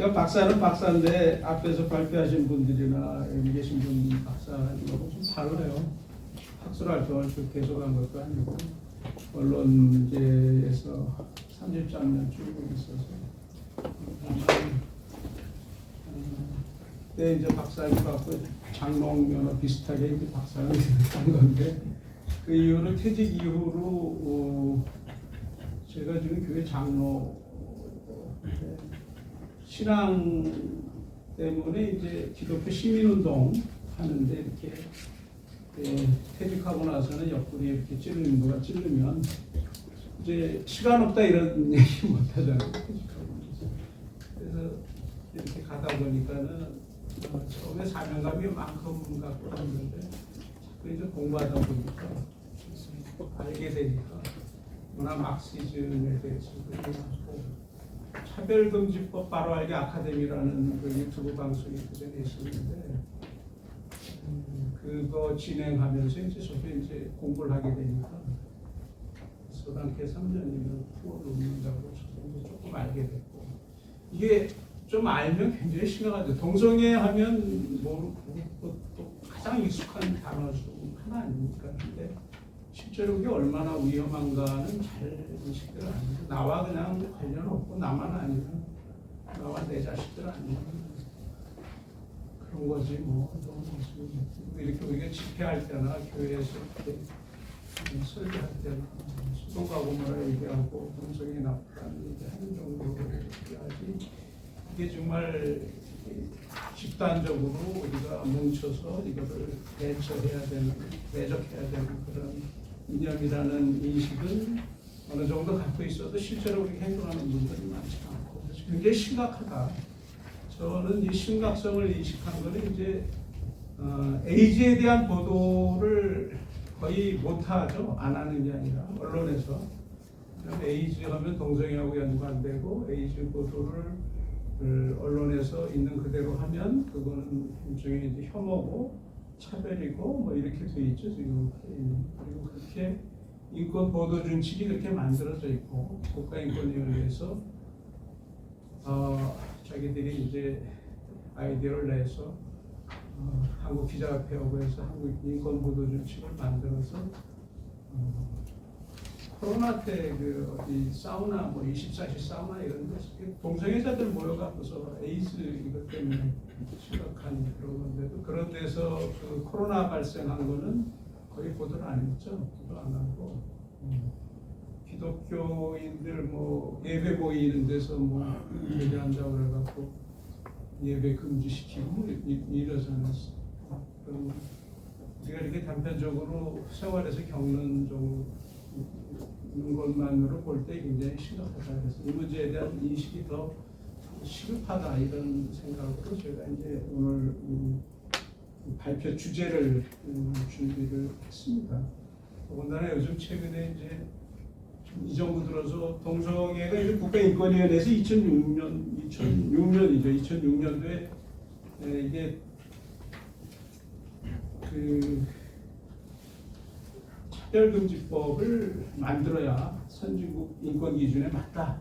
제가 박사는 박사인데 앞에서 발표하신 분들이나 여기 계신 분 박사님하고 좀 다르네요. 학술 활동을 쭉 계속한 것도 아니고 언론계에서 30년 쭉 있어서 그때 이제 박사님 갖고 장롱면허 비슷하게 이제 박사를 한 건데 그 이후로 퇴직 이후로 제가 지금 교회 장로 신앙 때문에 이제 기독교 시민운동 하는데 이렇게 퇴직하고 나서는 옆구리에 이렇게 찌르는 거가 찌르면 이제 시간 없다 이런 얘기 못 하잖아요. 그래서 이렇게 가다 보니까는 처음에 사명감이 만큼 갖고 왔는데 자꾸 이제 공부하다 보니까 알게 되니까 문화 막시즘에 대해서 차별금지법 바로 알기 아카데미라는 그 유튜브 방송이 그전에 있었는데 그거 진행하면서 이제 저도 이제 공부를 하게 되니까 서당계 3년이면 프로를 옮긴다고 저도 조금 알게 됐고 이게 좀 알면 굉장히 심각하죠. 동성애 하면 모르고 또 가장 익숙한 단어 중 하나 아닙니까? 근데 실제로 그게 얼마나 위험한가는 잘 인식들 안 해요. 나와 그냥 관련 없고 나만 아니면 나와 내 자식들 아니면 그런 거지 뭐. 이렇게 우리가 집회할 때나 교회에서 이렇게 설교할 때나 수도가고 뭐라 얘기하고 동성애 나쁘다는 얘기하는 정도로 해야지 이게 정말 집단적으로 우리가 뭉쳐서 이거를 대처해야 되는, 대적해야 되는 그런 이념이라는 인식은 어느 정도 갖고 있어도 실제로 우리 행동하는 분들이 많지 않고 그래서 굉장히 심각하다. 저는 이 심각성을 인식한 거는 이제 에이즈에 대한 보도를 거의 못하죠. 안 하는 게 아니라 언론에서 에이즈 하면 동성애하고 연관되고 에이즈 보도를 언론에서 있는 그대로 하면 그거는 일종의 이제 혐오고 차별이고 뭐 이렇게 돼 있죠 지금. 그리고 그렇게 인권 보도 준칙이 그렇게 만들어져 있고 국가인권위원회에서 자기들이 이제 아이디어를 내서 한국 기자협회하고 해서 한국 인권 보도 준칙을 만들어서 코로나 때 그 어디 사우나 뭐 24시 사우나 이런 데 동성애자들 모여갖고서 에이즈 이것 때문에 심각한 그런 건데도 그런 데서 그 코로나 발생한 거는 거의 보도를 안 했죠. 보도 안 하고 기독교인들 뭐 예배 보이는 데서 뭐 예배한다고 그래갖고 예배 금지시키고 뭐 이러지 않았어. 그럼 우리가 이렇게 단편적으로 생활에서 겪는 것만으로 볼 때 굉장히 심각하다. 그래서 이 문제에 대한 인식이 더 시급하다 이런 생각으로 제가 이제 오늘 발표 주제를 준비를 했습니다. 더군다나 요즘 최근에 이제 이 정부 들어서 동성애가 이제 국가인권위원회에서 2006년이죠. 2006년도에 이게 그 차별금지법을 만들어야 선진국 인권 기준에 맞다.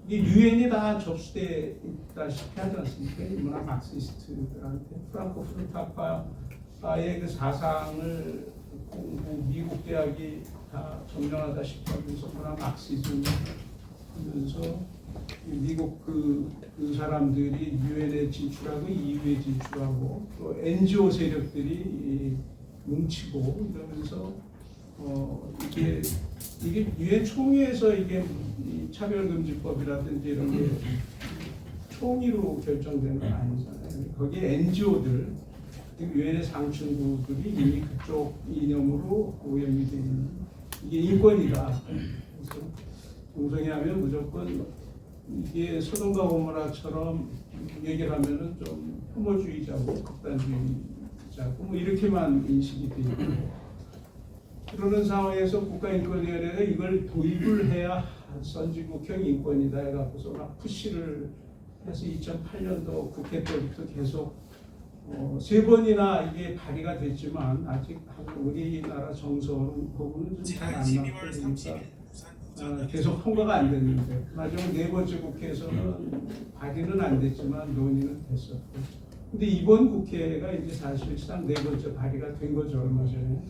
이게 유엔이 다 접수돼 있다시피 하지 않습니까? 문화 막시스트들한테 프랑크푸르트 학파의 그 사상을 미국 대학이 다 점령하다시피 하면서 문화 막시즘 하면서 미국 그 사람들이 유엔에 진출하고 EU에 진출하고 또 NGO 세력들이 뭉치고 이러면서 이게 유엔 총회에서 이게 차별금지법이라든지 이런 게 총의로 결정된 건 아니잖아요. 거기에 NGO들, 유엔의 상층부들이 이미 그쪽 이념으로 오염이 되는 이게 인권이다. 그래서 동성애하면 무조건 이게 소돔과 고모라처럼 얘기를 하면은 좀 혐오주의자고 극단주의자고 뭐 이렇게만 인식이 돼 있고. 그러는 상황에서 국가인권위원회가 이걸 도입을 해야 선진국형 인권이다 해갖고서 막 푸시를 해서 2008년도 국회 때부터 계속 3번이나 이게 발의가 됐지만 아직 우리나라 정서는 부분은 좀 잘 안 맞고 그러니까 계속 통과가 안 됐는데 마지막 네 번째 국회에서는 발의는 안 됐지만 논의는 됐었고 근데 이번 국회가 이제 사실상 네 번째 발의가 된 거죠 얼마 전에.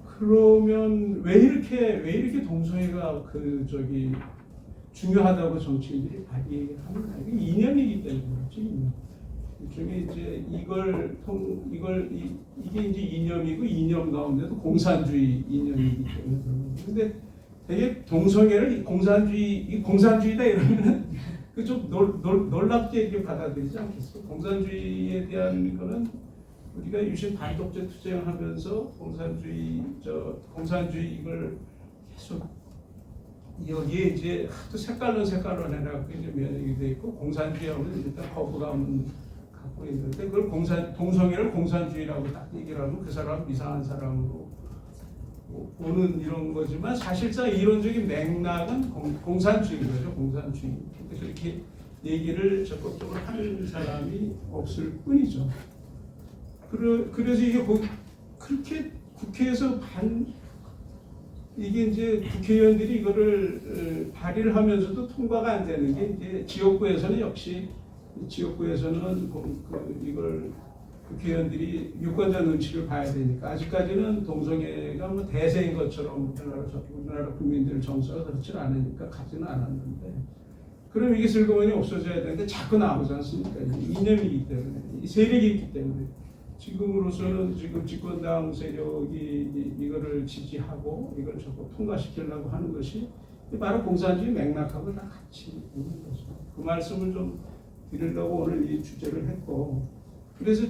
그러면 왜 이렇게 동성애가 중요하다고 정치인들이 발의하느냐? 이게 이념이기 때문에 그렇지. 일종의 이제 이게 이제 이념이고 이념 가운데도 공산주의 이념이기 때문에 그런 거예요. 근데 되게 동성애를 공산주의다 이러면은 그 좀 놀랍게 이렇게 받아들이지 않겠어? 공산주의에 대한 거는 우리가 유신 반독재 투쟁하면서 공산주의 이걸 계속 여기에 이제 하도 색깔론 해갖고 이제 면역이 돼 있고 공산주의하고는 일단 거부감은 갖고 있는데 그걸 동성애를 공산주의라고 딱 얘기를 하면 그 사람 이상한 사람으로 보는 이런 거지만 사실상 이론적인 맥락은 공산주의인 거죠. 공산주의. 그렇게 얘기를 적극적으로 하는 사람이 없을 뿐이죠. 그래서 이게 그렇게 국회에서 이게 이제 국회의원들이 이거를 발의를 하면서도 통과가 안 되는 게 이제 지역구에서는 이걸 국회의원들이 유권자 눈치를 봐야 되니까 아직까지는 동성애가 뭐 대세인 것처럼 우리나라 국민들 정서가 그렇지 않으니까 가지는 않았는데 그럼 이게 슬그머니 없어져야 되는데 자꾸 나오지 않습니까? 이념이기 때문에 이 세력이 있기 때문에 지금으로서는 지금 집권당 세력이 이거를 지지하고 이걸 자꾸 통과시키려고 하는 것이 바로 공산주의 맥락하고 다 같이 있는 거죠. 그 말씀을 좀 드리려고 오늘 이 주제를 했고 그래서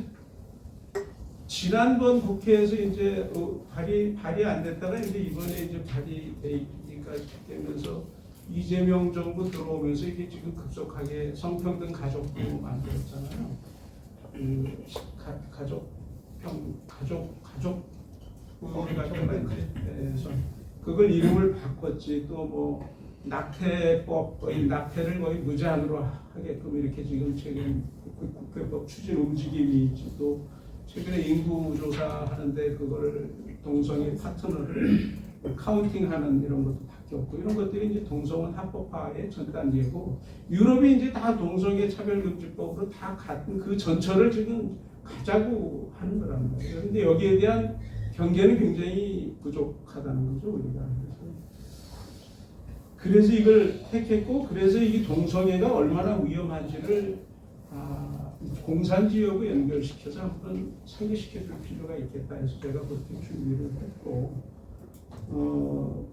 지난번 국회에서 이제 발의 안 됐다가 이제 이번에 이제 발의가 되면서 이재명 정부 들어오면서 이게 지금 급속하게 성평등 가족부 만들었잖아요. 가족부를 갖다가 그래서 그걸 이름을 바꿨지 또 뭐 낙태법 낙태를 거의 무제한으로 하게끔 이렇게 지금 최근 국회법 추진 움직임이 있지 또 최근에 인구 조사하는데 그걸 동성애 파트너를 카운팅하는 이런 것도 바뀌었고 이런 것들이 이제 동성애 합법화의 전 단계고 유럽이 이제 다 동성애 차별금지법으로 다 같은 그 전철을 지금 가자고 하는 거란 말이에요. 그런데 여기에 대한 경계는 굉장히 부족하다는 거죠 우리가. 그래서 이걸 택했고 그래서 이 동성애가 얼마나 위험한지를 공산주의하고 연결시켜서 한번 상기시켜줄 필요가 있겠다 해서 제가 그렇게 준비를 했고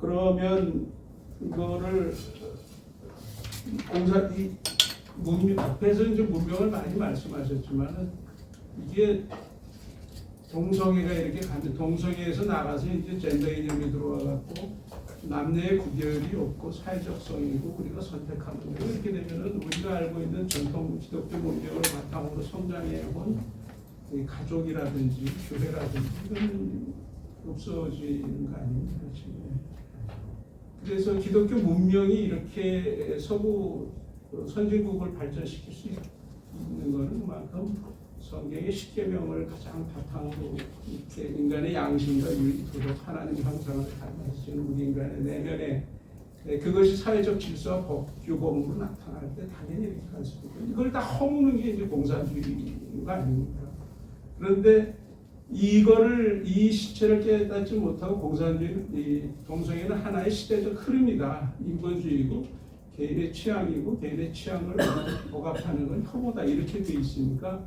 그러면 이거를 앞에서 이제 문명을 많이 말씀하셨지만은 이게 동성애가 이렇게 가면 동성애에서 나가서 이제 젠더 이념이 들어와갖고 남녀의 구별이 없고 사회적 성이고 우리가 선택하는 거예요. 이렇게 되면은 우리가 알고 있는 전통 기독교 문명을 바탕으로 성장해온 가족이라든지 교회라든지 이건 없어지는 거 아닙니까? 그래서 기독교 문명이 이렇게 서구 선진국을 발전시킬 수 있는 것은 그만큼 성경의 십계명을 가장 바탕으로 이렇게 인간의 양심과 윤리, 도덕, 하나님 형상을 닮아지는 우리 인간의 내면에 그것이 사회적 질서와 법, 규범으로 나타날 때 당연히 이렇게 갈 수 있고 이걸 다 허무는 게 이제 공산주의가 아닙니까? 그런데 이 시체를 깨닫지 못하고 이 동성애는 하나의 시대적 흐름이다. 인본주의고 개인의 취향이고 개인의 취향을 억압하는 건 혐오다. 이렇게 돼 있으니까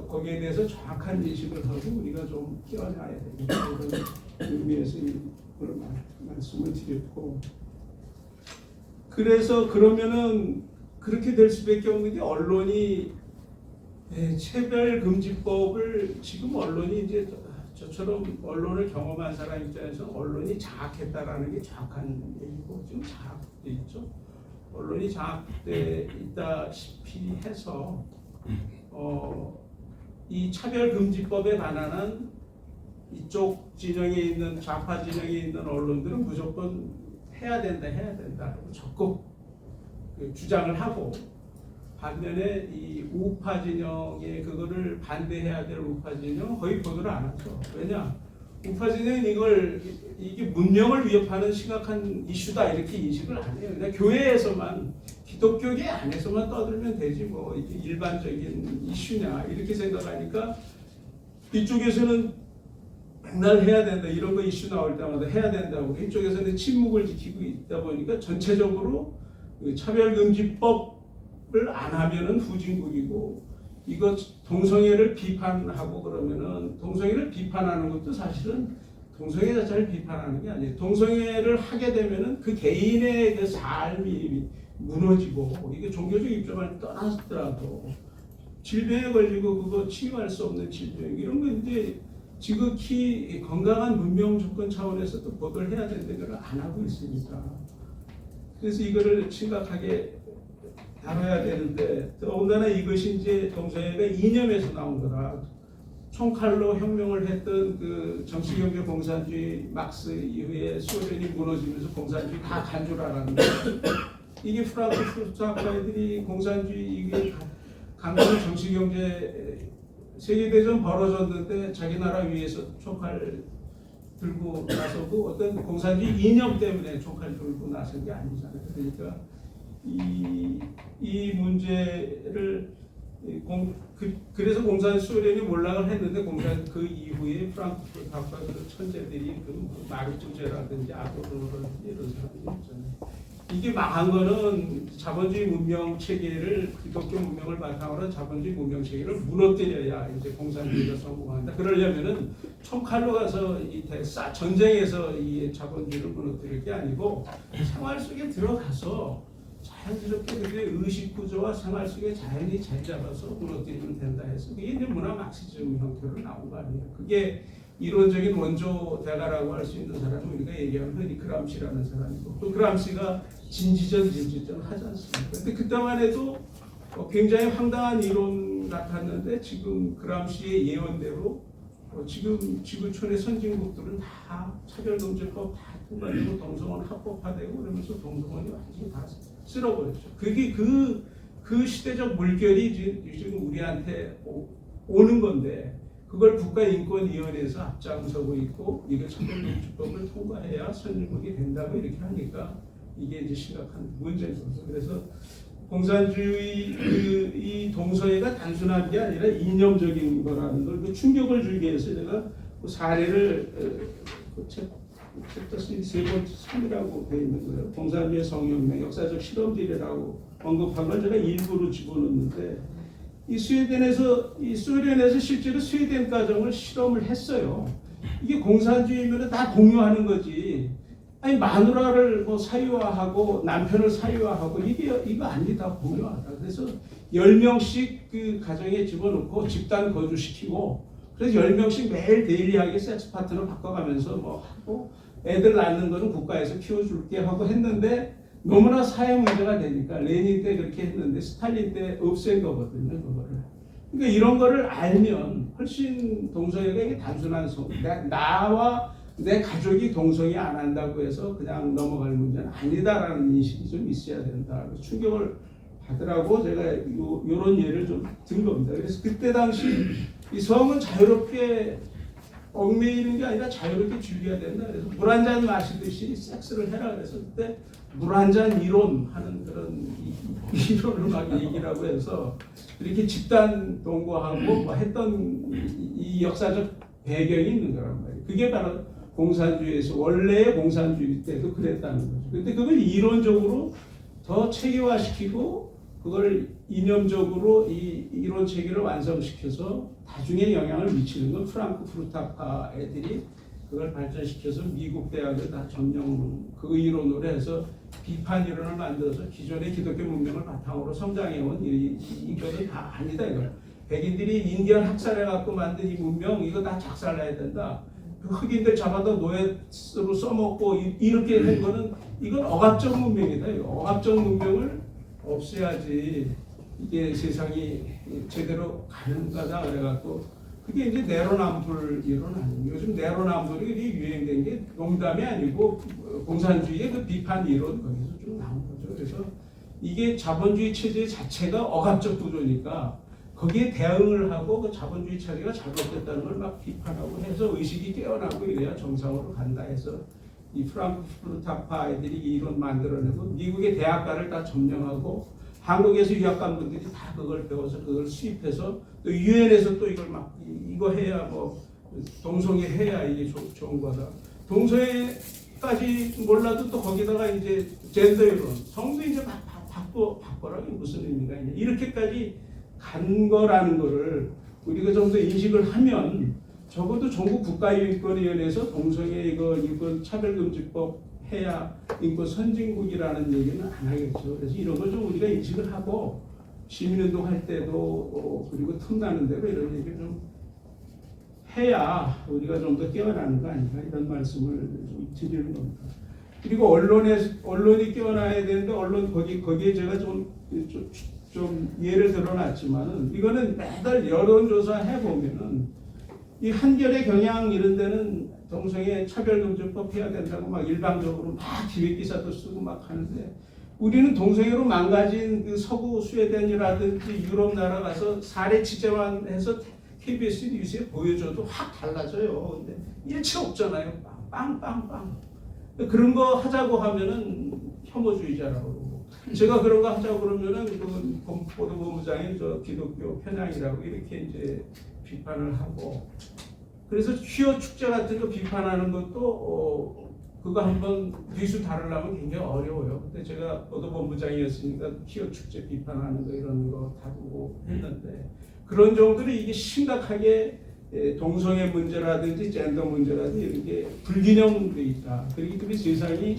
거기에 대해서 정확한 인식을 하고 우리가 좀 깨어나야 되겠다. 이런 의미에서 이걸 말씀을 드렸고 그래서 그러면은 그렇게 될 수밖에 없는 게 언론이 차별금지법을 지금 언론이 이제 저처럼 언론을 경험한 사람 입장에서 언론이 장악했다라는 게 정확한 얘기고 지금 장악돼 있죠. 언론이 장악돼 있다시피 해서 이 차별금지법에 반하는 이쪽 진영에 있는 좌파 진영에 있는 언론들은 무조건 해야 된다고 적극 주장을 하고 반면에 이 우파 진영에 그거를 반대해야 될 우파 진영은 거의 보도를 안 하죠. 왜냐? 우파 진영은 이게 문명을 위협하는 심각한 이슈다 이렇게 인식을 안 해요. 그냥 교회에서만 기독교계 안에서만 떠들면 되지 뭐 이게 일반적인 이슈냐 이렇게 생각하니까 이쪽에서는 맨날 해야 된다 이런 거 이슈 나올 때마다 해야 된다고 이쪽에서는 침묵을 지키고 있다 보니까 전체적으로 차별금지법을 안 하면은 후진국이고 이거 동성애를 비판하고 그러면은 동성애를 비판하는 것도 사실은 동성애 자체를 비판하는 게 아니에요. 동성애를 하게 되면은 그 개인의 그 삶이 무너지고 이게 종교적 입장을 떠나서더라도 질병에 걸리고 그거 치유할 수 없는 질병 이런 거 이제 지극히 건강한 문명 조건 차원에서 또 보도를 해야 되는데 그걸 안 하고 있으니까 그래서 이거를 심각하게 다뤄야 되는데 더군다나 이것이 이제 동성애가 이념에서 나온 거라 총칼로 혁명을 했던 그 정치경제 공산주의 막스 이후에 소련이 무너지면서 공산주의 다 간 줄 알았는데 이게 프랑크푸르트 학파들이 공산주의 이게 강성 정치경제 세계대전 벌어졌는데 자기 나라 위에서 총칼 들고 나서고 어떤 공산주의 이념 때문에 총칼 들고 나선 게 아니잖아요. 그러니까 이 문제를 그래서 공산 소련이 몰락을 했는데 공산 그 이후에 프랑크푸르트 학파 그 천재들이 그 마르투제라든지 아도르라든지 이런 사람들이 있잖아요. 이게 망한 거는 자본주의 문명 체계를 기독교 문명을 바탕으로 자본주의 문명 체계를 무너뜨려야 이제 공산주의가 성공한다. 그러려면은 총칼로 가서 이 전쟁에서 이 자본주의를 무너뜨릴 게 아니고 생활 속에 들어가서 자연스럽게 그게 의식 구조와 생활 속에 자연히 자리 잡아서 무너뜨리면 된다 해서 그게 이제 문화 막시즘 형태로 나온 거 아니에요. 그게 이론적인 원조 대가라고 할 수 있는 사람은 우리가 얘기하면 흔히 그람시라는 사람이고 또 그람시가 진지전 하지 않습니까? 근데 그때만 해도 굉장히 황당한 이론 같았는데 지금 그람시의 예언대로 지금 지구촌의 선진국들은 다 차별금지법 다 통과되고 동성원 합법화되고 그러면서 동성원이 완전히 다 쓸어버렸죠. 그게 그 시대적 물결이 지금 우리한테 오는 건데 그걸 국가인권위원회에서 앞장서고 있고 이거 차별금지법을 통과해야 선진국이 된다고 이렇게 하니까 이게 이제 심각한 문제인 거죠. 그래서 공산주의 이 동성애가 단순한 게 아니라 이념적인 거라는 걸 충격을 주기 위해서 제가 그 사례를 챕터 3번째 3이라고 되어 있는 거예요. 공산주의 성혁명 역사적 실험들이라고 언급한 걸 제가 일부러 집어넣는데 이 소련에서 실제로 스웨덴 가정을 실험을 했어요. 이게 공산주의면 다 공유하는 거지. 아니 마누라를 뭐 사유화하고 남편을 사유화하고 이거 아니다 공유하다. 그래서 10명씩 그 가정에 집어넣고 집단 거주시키고 그래서 10명씩 매일 데일리하게 섹스 파트너 바꿔가면서 뭐 하고 애들 낳는 거는 국가에서 키워줄게 하고 했는데 너무나 사회 문제가 되니까 레닌 때 그렇게 했는데 스탈린 때 없앤 거거든요. 그거를. 그러니까 이런 거를 알면 훨씬 동성애가 이게 단순한 나와 내 가족이 동성애 안 한다고 해서 그냥 넘어갈 문제는 아니다라는 인식이 좀 있어야 된다. 충격을 받으라고 제가 이런 예를 좀 든 겁니다. 그래서 그때 당시 이 성은 자유롭게 얽매이는 게 아니라 자유롭게 즐겨야 된다. 그래서 물 한 잔 마시듯이 섹스를 해라. 그래서 그때 물 한 잔 이론 하는 그런 이론을 막 얘기를 하고 해서 이렇게 집단 동거하고 뭐 했던 이 역사적 배경이 있는 거란 말이에요. 그게 바로 공산주의에서 원래의 공산주의 때도 그랬다는 거죠. 근데 그걸 이론적으로 더 체계화시키고 그걸 이념적으로 이 이론 체계를 완성시켜서 다중에 영향을 미치는 건 프랑크푸르트 학파 애들이 그걸 발전시켜서 미국 대학을 다 점령 그 이론으로 해서 비판 이론을 만들어서 기존의 기독교 문명을 바탕으로 성장해온 이거는 다 아니다 이거. 백인들이 인디언 학살해갖고 만든 이 문명 이거 다 작살내야 된다. 흑인들 잡아다 노예로 써먹고 이렇게 된 거는 이건 억압적 문명이다. 억압적 문명을 없애야지 이게 세상이 제대로 가는 거다 그래갖고 그게 이제 내로남불 이론 아니에요. 요즘 내로남불이 유행된 게 농담이 아니고 공산주의의 그 비판 이론 거기서 좀 나온 거죠. 그래서 이게 자본주의 체제 자체가 억압적 구조니까 거기에 대응을 하고 그 자본주의 체제가 잘못됐다는 걸 막 비판하고 해서 의식이 깨어나고 이래야 정상으로 간다 해서 이 프랑크푸르트 학파 애들이 이론 만들어내고 미국의 대학가를 다 점령하고 한국에서 유학간분들이 다 그걸 배워서 그걸 수입해서 또 유엔에서 또 이걸 막 이거 해야 뭐 동성애 해야 이게 좋은 거다. 동성애까지 몰라도 또 거기다가 이제 젠더 이론 성도 이제 막 바꿔라. 이게 무슨 의미가 있냐. 이렇게까지 간 거라는 거를 우리가 좀 더 인식을 하면 적어도 전국 국가인권위원회에서 동성애 이건 차별금지법 해야 인권 선진국이라는 얘기는 안 하겠죠. 그래서 이런 걸 좀 우리가 인식을 하고 시민운동 할 때도 그리고 틈나는 대로 이런 얘기를 좀 해야 우리가 좀 더 깨어나는 거 아닌가 이런 말씀을 좀 드리는 겁니다. 그리고 언론이 깨어나야 되는데 거기에 제가 좀 예를 들어놨지만은 이거는 매달 여론조사 해보면은 이 한겨레 경향 이런 데는 동성애 차별금지법 해야 된다고 막 일방적으로 막 기획 기사도 쓰고 막 하는데 우리는 동성애로 망가진 그 서구 스웨덴이라든지 유럽 나라 가서 사례 취재만 해서 KBS 뉴스에 보여줘도 확 달라져요. 근데 일치 없잖아요. 빵빵빵. 그런 거 하자고 하면은 혐오주의자라고 그러고 제가 그런 거 하자고 그러면은 그 보도본부장이 저 기독교 편향이라고 이렇게 이제 비판을 하고 그래서 퀴어 축제 같은 거 비판하는 것도 그거 한번 뉴스 다루려면 굉장히 어려워요. 근데 제가 보도본부장이었으니까 퀴어 축제 비판하는 거 이런 거 다루고 했는데 그런 정도로 이게 심각하게 동성애 문제라든지 젠더 문제라든지 이런 게 불균형돼 있다. 그렇기 때문에 세상이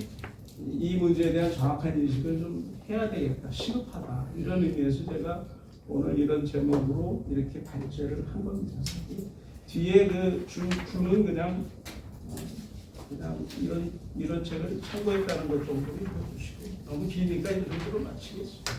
이 문제에 대한 정확한 인식을 좀 해야 되겠다. 시급하다. 이런 의미에서 제가 오늘 이런 제목으로 이렇게 발제를 한 겁니다. 뒤에 그 줄은 그냥 이런 책을 참고했다는 것 정도로 읽어주시고 너무 기니까 이 정도로 마치겠습니다.